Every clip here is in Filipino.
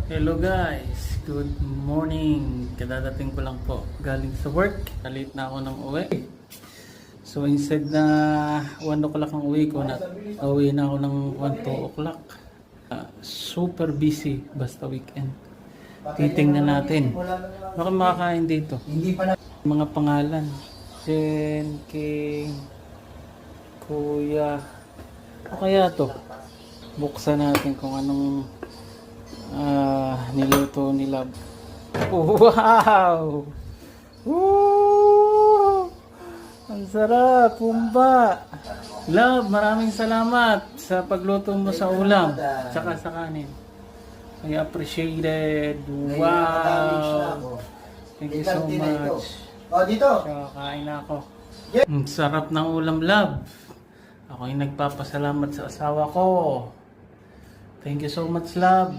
Hello guys, good morning. Kadadating ko lang po galing sa work. Late na ako ng uwi. So instead na 1 o'clock ang uwi ko, uwi na ako ng 1, 2 o'clock. Super busy basta weekend. Titingnan natin. Baka makakain dito. Mga pangalan. Jen, King, Kuya. O kaya to? Buksan natin kung anong niluto ni Love. Wow! Woo! Ang sarap, pumba! Love, maraming salamat sa pagluto mo sa ulam tsaka sa kanin. I appreciate it. Wow! Thank you so much. Tsaka kain na ako. Ang sarap ng ulam, Love. Ako yung nagpapasalamat sa asawa ko. Thank you so much, Love,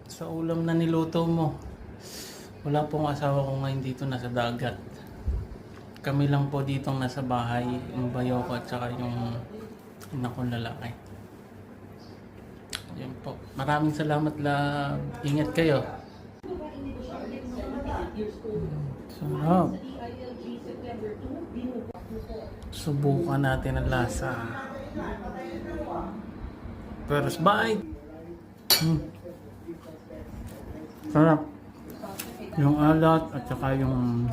sa ulam na niluto mo. Wala pong asawa ko ngayon dito, nasa dagat. Kami lang po dito nasa bahay, yung bayo ko at saka yung anak kong lalaki. Yan po. Maraming salamat, Love. Ingat kayo. Sarap. Subukan natin ang lasa. First bite. Sarap. Yung alat at saka yung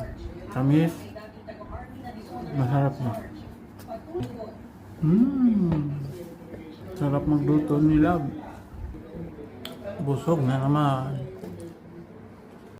tamis. Masarap na. Sarap magluto ni Love. Busog na naman.